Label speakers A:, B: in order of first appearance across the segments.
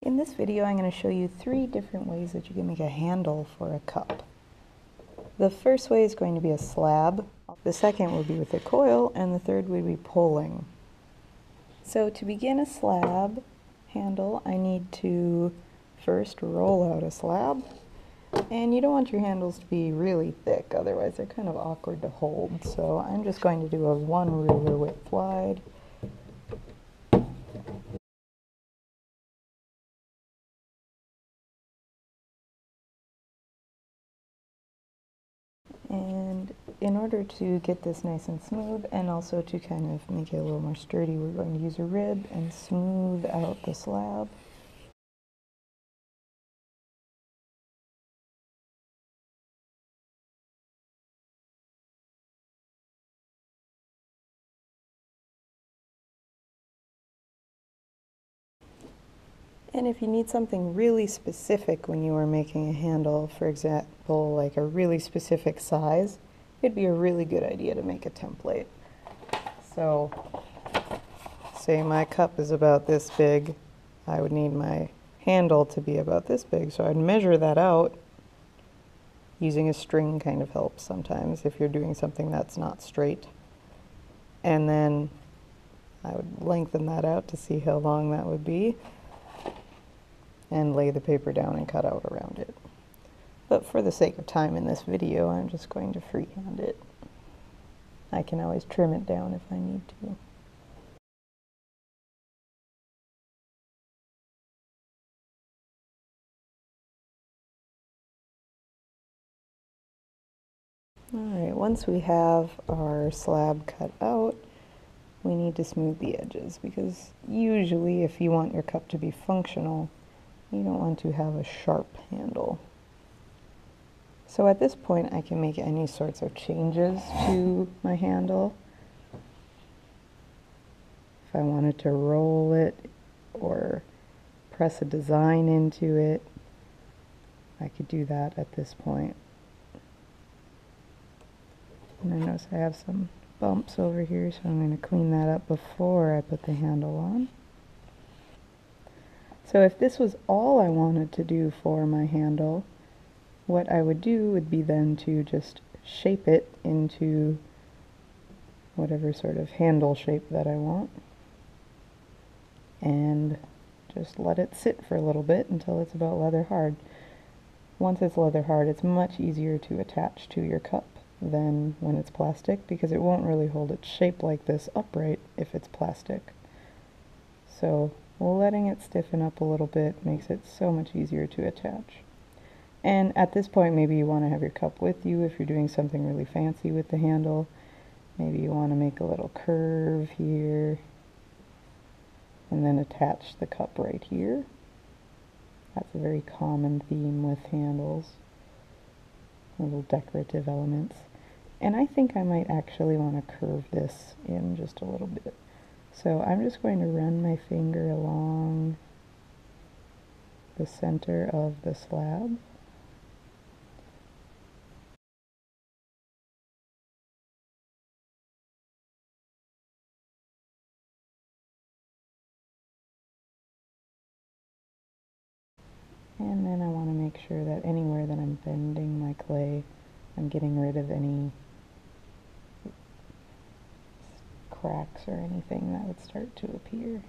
A: In this video, I'm going to show you 3 different ways that you can make a handle for a cup. The first way is going to be a slab, the second would be with a coil, and the third would be pulling. So to begin a slab handle, I need to first roll out a slab, and you don't want your handles to be really thick, otherwise they're kind of awkward to hold. So I'm just going to do a 1 ruler width wide. And in order to get this nice and smooth, and also to kind of make it a little more sturdy, we're going to use a rib and smooth out the slab. And if you need something really specific when you are making a handle, for example, like a really specific size, it'd be a really good idea to make a template. So, say my cup is about this big, I would need my handle to be about this big, so I'd measure that out. Using a string kind of helps sometimes if you're doing something that's not straight. And then I would lengthen that out to see how long that would be, and lay the paper down and cut out around it. But for the sake of time in this video, I'm just going to freehand it. I can always trim it down if I need to. Alright, once we have our slab cut out, we need to smooth the edges, because usually if you want your cup to be functional, you don't want to have a sharp handle. So at this point I can make any sorts of changes to my handle. If I wanted to roll it or press a design into it, I could do that at this point. And I notice I have some bumps over here, so I'm going to clean that up before I put the handle on. So if this was all I wanted to do for my handle, what I would do would be then to just shape it into whatever sort of handle shape that I want, and just let it sit for a little bit until it's about leather hard. Once it's leather hard, it's much easier to attach to your cup than when it's plastic, because it won't really hold its shape like this upright if it's plastic. So letting it stiffen up a little bit makes it so much easier to attach. And at this point, maybe you want to have your cup with you if you're doing something really fancy with the handle. Maybe you want to make a little curve here and then attach the cup right here. That's a very common theme with handles, little decorative elements. And I think I might actually want to curve this in just a little bit. So I'm just going to run my finger along the center of the slab. And then I want to make sure that anywhere that I'm bending my clay, I'm getting rid of any cracks or anything that would start to appear.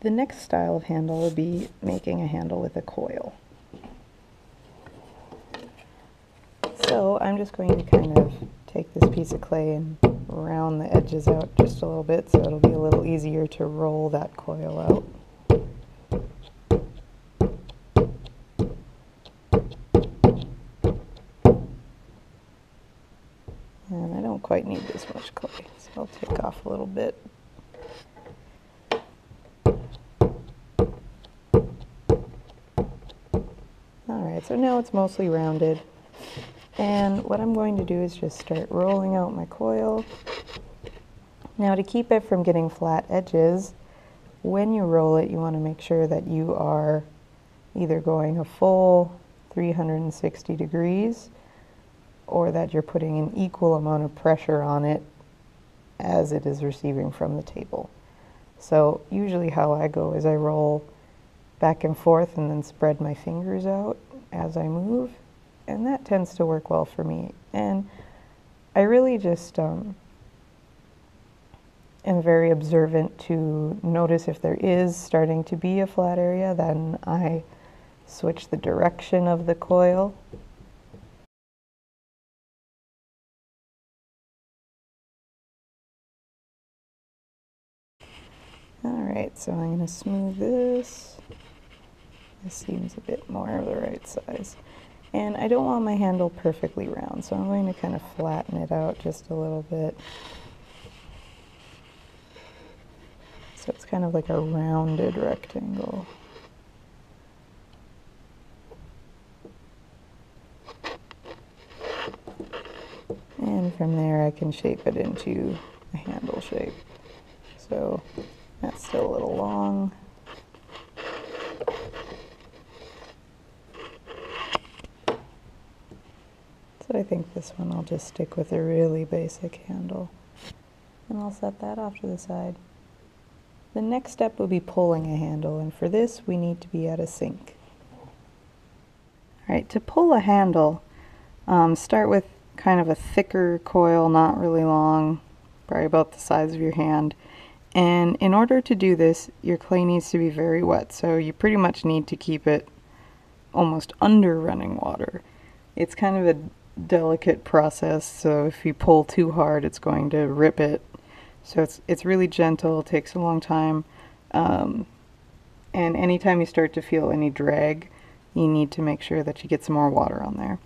A: The next style of handle would be making a handle with a coil. So I'm just going to kind of take this piece of clay and round the edges out just a little bit, so it'll be a little easier to roll that coil out. And I don't quite need this much clay, so I'll take off a little bit. Alright, so now it's mostly rounded. And what I'm going to do is just start rolling out my coil. Now, to keep it from getting flat edges, when you roll it, you want to make sure that you are either going a full 360 degrees, or that you're putting an equal amount of pressure on it as it is receiving from the table. So usually how I go is I roll back and forth and then spread my fingers out as I move, and that tends to work well for me. And I really just am very observant to notice if there is starting to be a flat area, then I switch the direction of the coil. Alright, so I'm going to smooth this. This seems a bit more of the right size. And I don't want my handle perfectly round, so I'm going to kind of flatten it out just a little bit. So it's kind of like a rounded rectangle. And from there I can shape it into a handle shape. So that's still a little long. So I think this one I'll just stick with a really basic handle. And I'll set that off to the side. The next step will be pulling a handle, and for this we need to be at a sink. Alright, to pull a handle, start with kind of a thicker coil, not really long, probably about the size of your hand. And in order to do this, your clay needs to be very wet, so you pretty much need to keep it almost under running water. It's kind of a delicate process, so if you pull too hard, it's going to rip it. So it's really gentle, it takes a long time, and anytime you start to feel any drag, you need to make sure that you get some more water on there.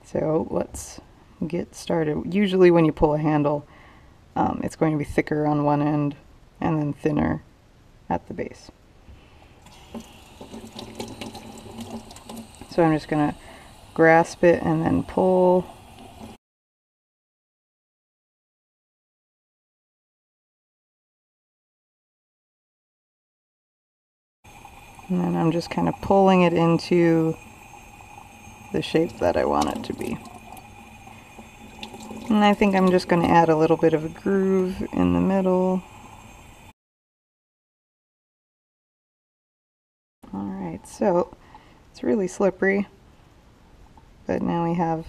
A: So let's get started. Usually when you pull a handle, it's going to be thicker on one end and then thinner at the base. So I'm just going to grasp it and then pull. And then I'm just kind of pulling it into the shape that I want it to be. And I think I'm just going to add a little bit of a groove in the middle. Alright, so it's really slippery, but now we have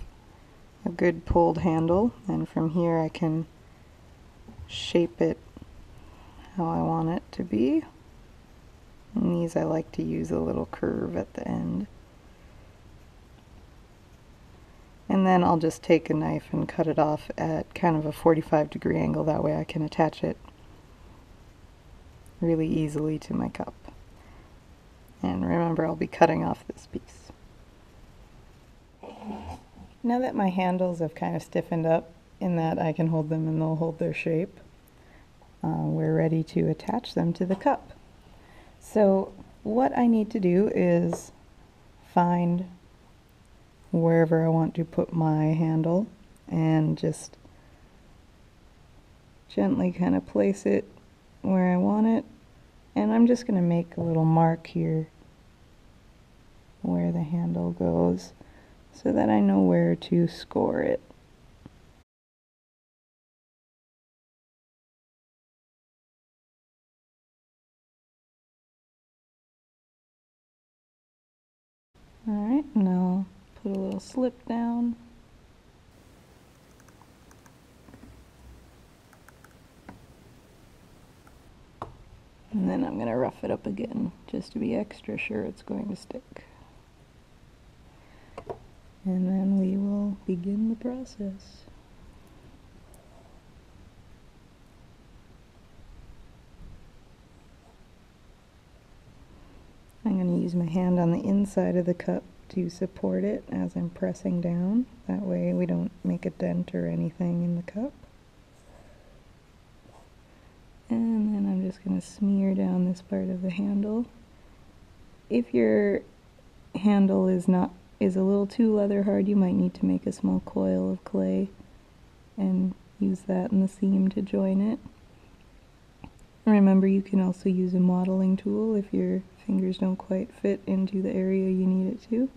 A: a good pulled handle, and from here I can shape it how I want it to be. And these I like to use a little curve at the end. And then I'll just take a knife and cut it off at kind of a 45-degree angle, that way I can attach it really easily to my cup. And remember, I'll be cutting off this piece. Now that my handles have kind of stiffened up in that I can hold them and they'll hold their shape, we're ready to attach them to the cup. So what I need to do is find wherever I want to put my handle and just gently kind of place it where I want it. And I'm just going to make a little mark here where the handle goes so that I know where to score it. Alright, and I'll put a little slip down. And then I'm going to rough it up again, just to be extra sure it's going to stick. And then we will begin the process. I'm going to use my hand on the inside of the cup to support it as I'm pressing down. That way we don't make a dent or anything in the cup. And then I'm just going to smear down this part of the handle. If your handle is a little too leather hard, you might need to make a small coil of clay and use that in the seam to join it. Remember, you can also use a modeling tool if your fingers don't quite fit into the area you need it to.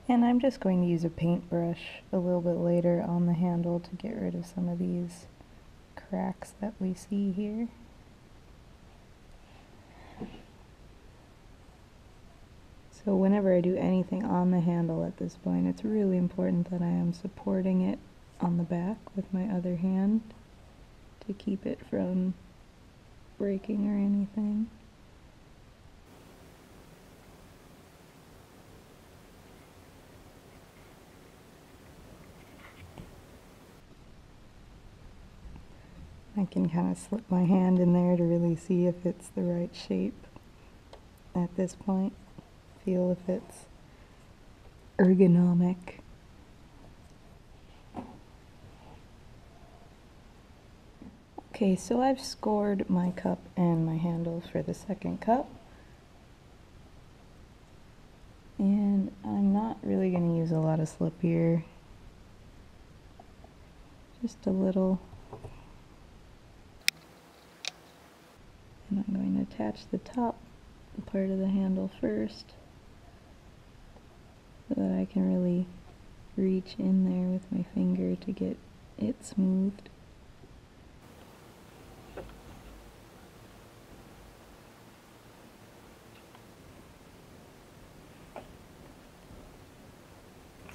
A: And I'm just going to use a paintbrush a little bit later on the handle to get rid of some of these cracks that we see here. So whenever I do anything on the handle at this point, it's really important that I am supporting it on the back with my other hand to keep it from breaking or anything. I can kind of slip my hand in there to really see if it's the right shape at this point. Feel if it's ergonomic. Okay, so I've scored my cup and my handle for the second cup. And I'm not really going to use a lot of slip here. Just a little. And I'm going to attach the top part of the handle first, so that I can really reach in there with my finger to get it smoothed.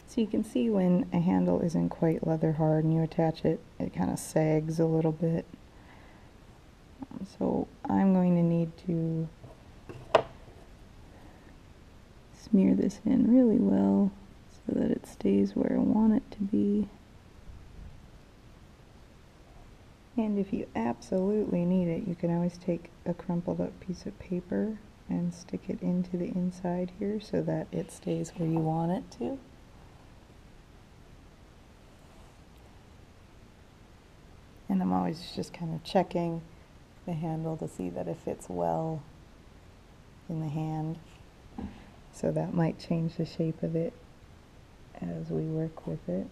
A: So you can see when a handle isn't quite leather hard and you attach it, it kind of sags a little bit. So I'm going to need to smear this in really well so that it stays where I want it to be. And if you absolutely need it, you can always take a crumpled up piece of paper and stick it into the inside here so that it stays where you want it to. And I'm always just kind of checking the handle to see that it fits well in the hand. So that might change the shape of it as we work with it.